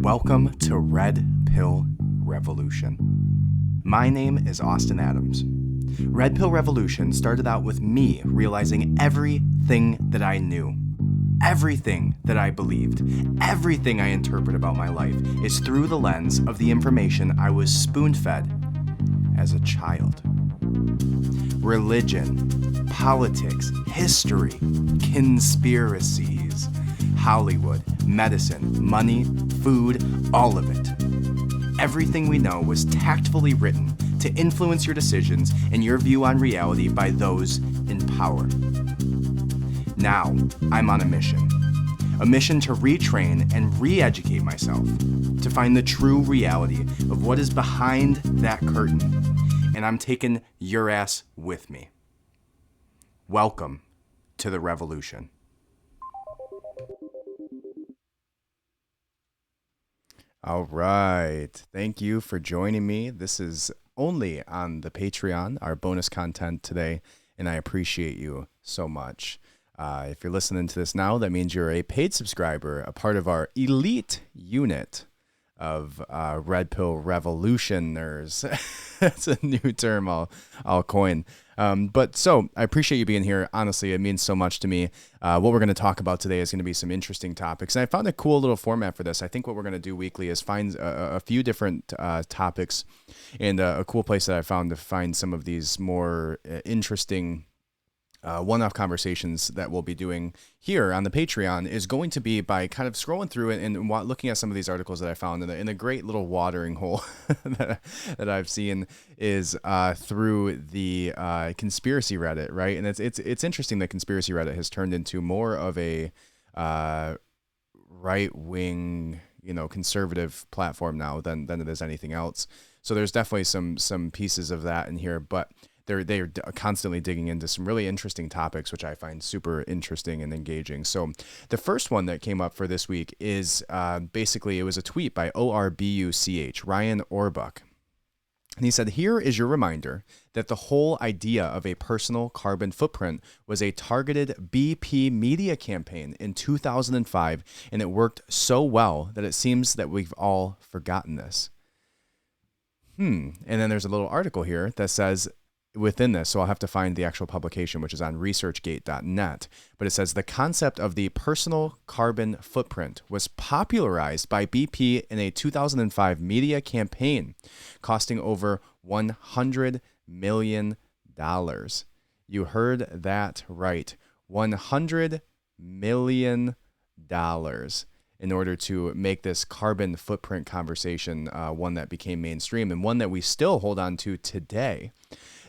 Welcome to Red Pill Revolution. My name is Austin Adams. Red Pill Revolution started out with me realizing everything that I knew, everything that I believed, everything I interpret about my life is through the lens of the information I was spoon-fed as a child. Religion, politics, history, conspiracies, Hollywood, medicine, money, food, all of it. Everything we know was tactfully written to influence your decisions and your view on reality by those in power. Now, I'm on a mission to retrain and re-educate myself, to find the true reality of what is behind that curtain, and I'm taking your ass with me. Welcome to the revolution. All right. Thank you for joining me. This is only on the Patreon, our bonus content today, and I appreciate you so much. If you're listening to this now, that means you're a paid subscriber, a part of our elite unit of Red Pill Revolutioners. That's a new term I'll coin. But so I appreciate you being here. Honestly, it means so much to me. What we're going to talk about today is going to be some interesting topics. And I found a cool little format for this. I think what we're going to do weekly is find a few different topics, and a cool place that I found to find some of these more interesting one-off conversations that we'll be doing here on the Patreon is going to be by kind of scrolling through and looking at some of these articles that I found in a great little watering hole that I've seen is through the conspiracy Reddit, right? And it's interesting that conspiracy Reddit has turned into more of a right-wing, conservative platform now than it is anything else. So there's definitely some pieces of that in here, but they're constantly digging into some really interesting topics, which I find super interesting and engaging. So the first one that came up for this week is basically, it was a tweet by ORBUCH, Ryan Orbuck. And he said, "Here is your reminder that the whole idea of a personal carbon footprint was a targeted BP media campaign in 2005, and it worked so well that it seems that we've all forgotten this." And then there's a little article here that says, within this, so I'll have to find the actual publication, which is on researchgate.net, but it says the concept of the personal carbon footprint was popularized by BP in a 2005 media campaign costing over $100 million. You heard that right. $100 million in order to make this carbon footprint conversation one that became mainstream and one that we still hold on to today.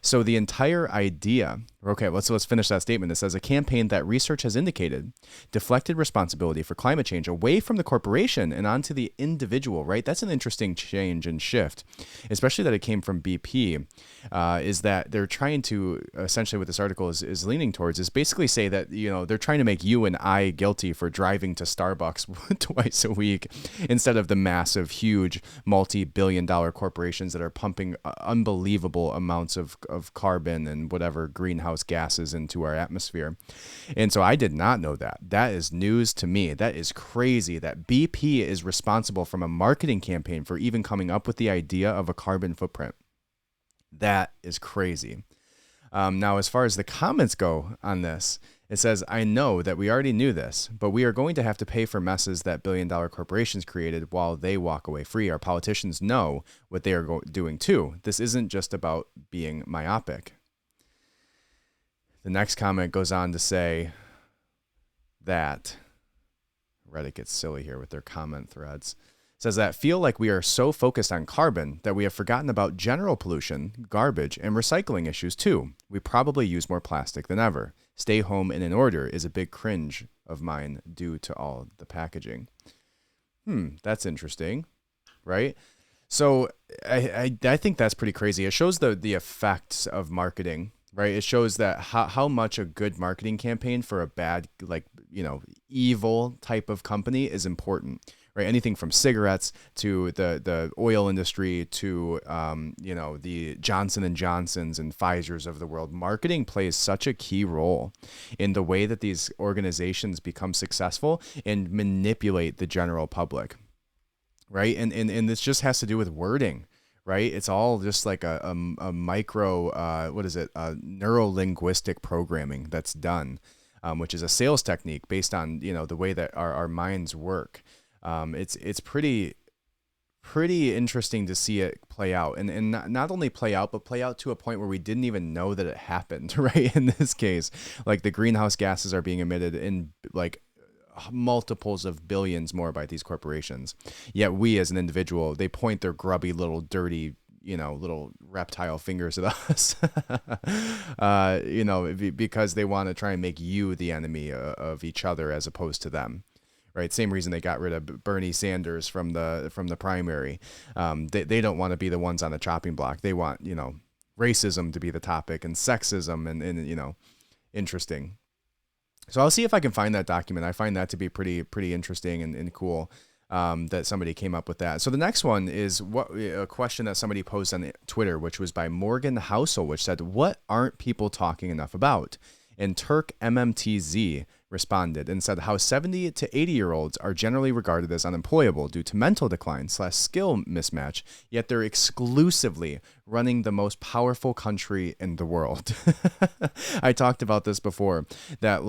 So the entire idea, okay, let's finish that statement. It says a campaign that research has indicated deflected responsibility for climate change away from the corporation and onto the individual, right? That's an interesting change and shift, especially that it came from BP, is that they're trying to, essentially what this article is leaning towards is basically say that, they're trying to make you and I guilty for driving to Starbucks twice a week instead of the massive, huge, multi-billion-dollar corporations that are pumping unbelievable amounts of carbon and whatever greenhouse gases into our atmosphere. And so I did not know that. That is news to me. That is crazy that BP is responsible from a marketing campaign for even coming up with the idea of a carbon footprint. That is crazy. Now, as far as the comments go on this, it says, "I know that we already knew this, but we are going to have to pay for messes that billion-dollar corporations created while they walk away free. Our politicians know what they are doing too. This isn't just about being myopic." The next comment goes on to say that Reddit gets silly here with their comment threads. It says that feel like we are so focused on carbon that we have forgotten about general pollution, garbage, and recycling issues too. We probably use more plastic than ever. Stay home and in order is a big cringe of mine due to all the packaging. That's interesting, right? So I think that's pretty crazy. It shows the effects of marketing, right? It shows that how much a good marketing campaign for a bad, evil type of company is important, right? Anything from cigarettes to the oil industry to, the Johnson and Johnsons and Pfizer's of the world. Marketing plays such a key role in the way that these organizations become successful and manipulate the general public. right? And this just has to do with wording, right? It's all just like a micro, what is it? Neuro-linguistic programming that's done, which is a sales technique based on, the way that our minds work. It's pretty interesting to see it play out, and not only play out, but play out to a point where we didn't even know that it happened, right? In this case, like the greenhouse gases are being emitted in like multiples of billions more by these corporations. Yet we as an individual, they point their grubby little dirty, little reptile fingers at us, because they want to try and make you the enemy of each other as opposed to them. Right, same reason they got rid of Bernie Sanders from the primary. They don't want to be the ones on the chopping block. They want racism to be the topic and sexism and interesting. So I'll see if I can find that document. I find that to be pretty interesting and cool, that somebody came up with that. So the next one is a question that somebody posed on Twitter, which was by Morgan Housel, which said, "What aren't people talking enough about?" And Turk MMTZ responded and said how 70 to 80-year-olds are generally regarded as unemployable due to mental decline / skill mismatch, yet they're exclusively running the most powerful country in the world. I talked about this before, that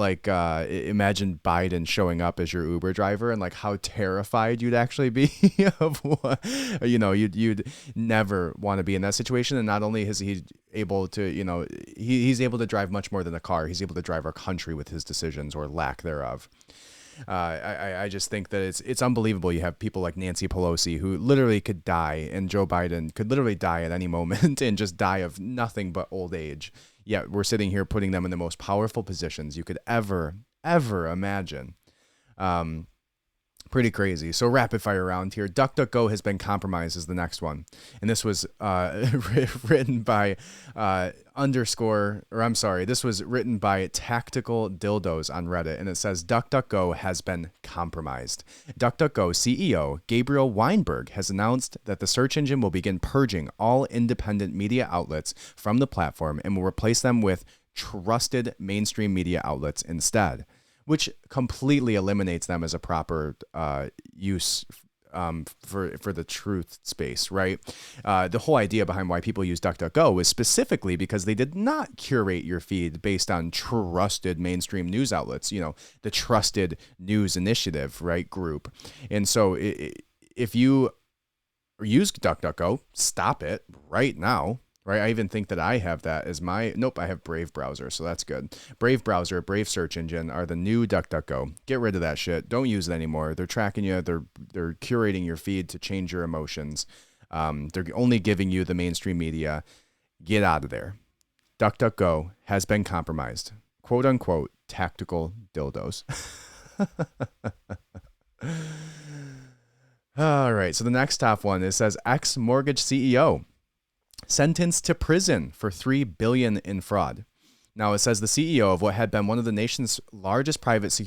imagine Biden showing up as your Uber driver and like how terrified you'd actually be of what, you'd never want to be in that situation. And not only is he able to, he's able to drive much more than a car. He's able to drive our country with his decisions or lack thereof. I just think that it's unbelievable. You have people like Nancy Pelosi who literally could die, and Joe Biden could literally die at any moment and just die of nothing but old age. Yet we're sitting here putting them in the most powerful positions you could ever imagine. Pretty crazy. So rapid fire round here. DuckDuckGo has been compromised is the next one. And this was written by this was written by Tactical Dildos on Reddit. And it says DuckDuckGo has been compromised. DuckDuckGo CEO Gabriel Weinberg has announced that the search engine will begin purging all independent media outlets from the platform and will replace them with trusted mainstream media outlets instead, which completely eliminates them as a proper use for the truth space, right? The whole idea behind why people use DuckDuckGo was specifically because they did not curate your feed based on trusted mainstream news outlets, the Trusted News Initiative, right, group. And so if you use DuckDuckGo, stop it right now. Right, I even think that I have that as I have Brave browser, so that's good. Brave browser, Brave search engine are the new DuckDuckGo. Get rid of that shit. Don't use it anymore. They're tracking you. They're curating your feed to change your emotions. They're only giving you the mainstream media. Get out of there. DuckDuckGo has been compromised. Quote unquote, tactical dildos. All right, so the next top one, it says ex-mortgage CEO sentenced to prison for $3 billion in fraud. Now it says the CEO of what had been one of the nation's largest private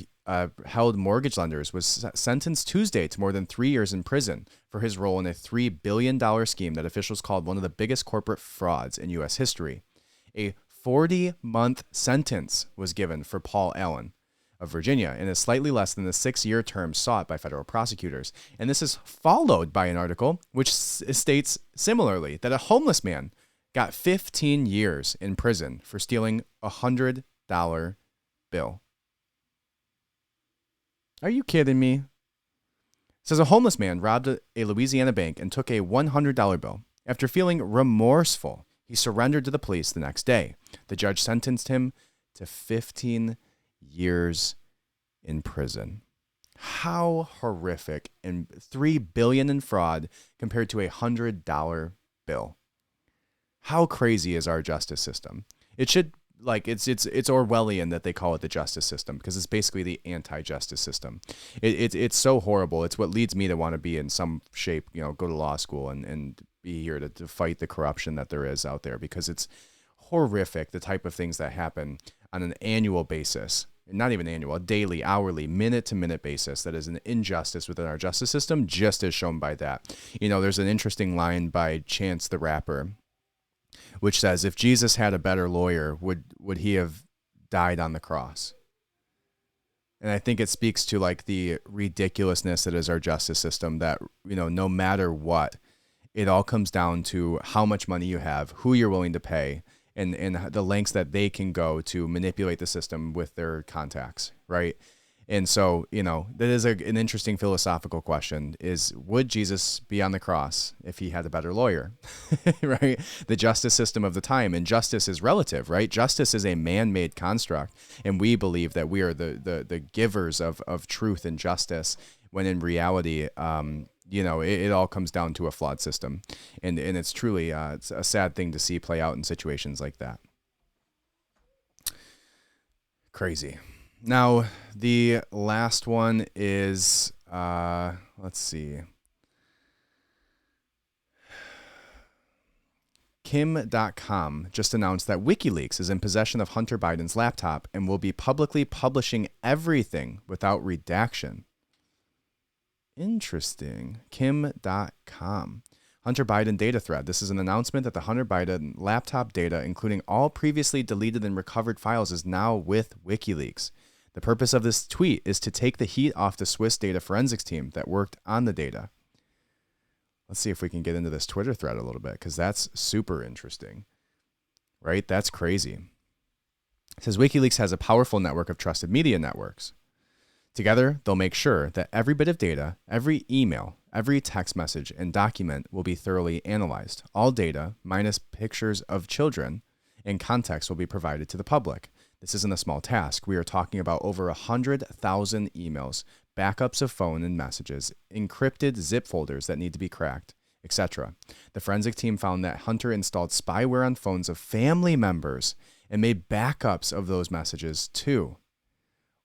held mortgage lenders was sentenced Tuesday to more than 3 years in prison for his role in a $3 billion scheme that officials called one of the biggest corporate frauds in U.S. history. A 40-month sentence was given for Paul Allen of Virginia, and is slightly less than the 6-year term sought by federal prosecutors. And this is followed by an article which states similarly that a homeless man got 15 years in prison for stealing a $100 bill. Are you kidding me? It says a homeless man robbed a Louisiana bank and took a $100 bill. After feeling remorseful, he surrendered to the police the next day. The judge sentenced him to 15 years in prison. How horrific. And $3 billion in fraud compared to a $100 bill. How crazy is our justice system? It should, it's Orwellian that they call it the justice system, because it's basically the anti-justice system. It's so horrible. It's what leads me to want to be in some shape, go to law school and be here to fight the corruption that there is out there, because it's horrific, the type of things that happen on an annual basis. Not even annual, a daily, hourly, minute-to-minute basis. That is an injustice within our justice system, just as shown by that. There's an interesting line by Chance the Rapper, which says, if Jesus had a better lawyer, would he have died on the cross? And I think it speaks to like the ridiculousness that is our justice system, that, no matter what, it all comes down to how much money you have, who you're willing to pay, and the lengths that they can go to manipulate the system with their contacts, right? And so, that is an interesting philosophical question, is would Jesus be on the cross if he had a better lawyer, right? The justice system of the time, and justice is relative, right? Justice is a man-made construct. And we believe that we are the givers of truth and justice, when in reality, it all comes down to a flawed system. And it's truly it's a sad thing to see play out in situations like that. Crazy. Now, the last one is, let's see. Kim.com just announced that WikiLeaks is in possession of Hunter Biden's laptop and will be publicly publishing everything without redaction. Interesting. Kim.com. Hunter Biden data thread. This is an announcement that the Hunter Biden laptop data, including all previously deleted and recovered files, is now with WikiLeaks. The purpose of this tweet is to take the heat off the Swiss data forensics team that worked on the data. Let's see if we can get into this Twitter thread a little bit, because that's super interesting, right? That's crazy. It says WikiLeaks has a powerful network of trusted media networks. Together, they'll make sure that every bit of data, every email, every text message, and document will be thoroughly analyzed. All data, minus pictures of children and context, will be provided to the public. This isn't a small task. We are talking about over 100,000 emails, backups of phone and messages, encrypted zip folders that need to be cracked, etc. The forensic team found that Hunter installed spyware on phones of family members and made backups of those messages too.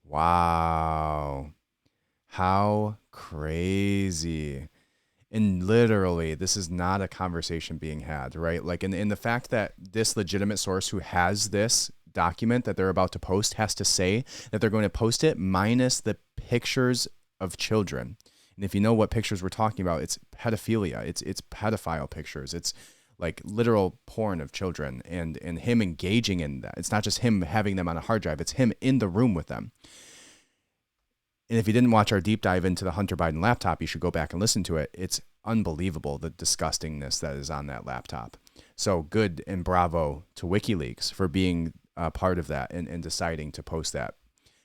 Wow. How crazy. And literally, this is not a conversation being had, right? Like in the fact that this legitimate source who has this document that they're about to post has to say that they're going to post it minus the pictures of children. And if you know what pictures we're talking about, it's pedophilia. It's pedophile pictures. It's like literal porn of children, and him engaging in that. It's not just him having them on a hard drive. It's him in the room with them. And if you didn't watch our deep dive into the Hunter Biden laptop, you should go back and listen to it. It's unbelievable, the disgustingness that is on that laptop. So good and bravo to WikiLeaks for being part of that and deciding to post that,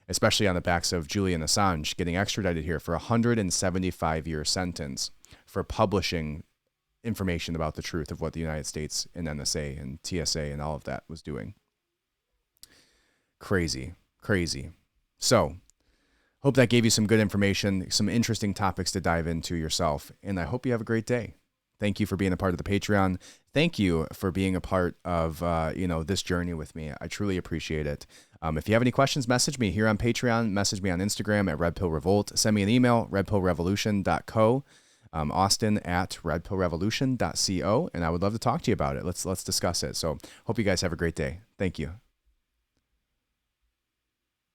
especially on the backs of Julian Assange getting extradited here for a 175-year sentence for publishing information about the truth of what the United States and NSA and TSA and all of that was doing. Crazy, crazy. So hope that gave you some good information, some interesting topics to dive into yourself, and I hope you have a great day. Thank you for being a part of the Patreon. Thank you for being a part of this journey with me. I truly appreciate it. If you have any questions, message me here on Patreon. Message me on Instagram at RedPillRevolt. Send me an email, redpillrevolution.co, Austin at redpillrevolution.co, and I would love to talk to you about it. Let's discuss it. So hope you guys have a great day. Thank you.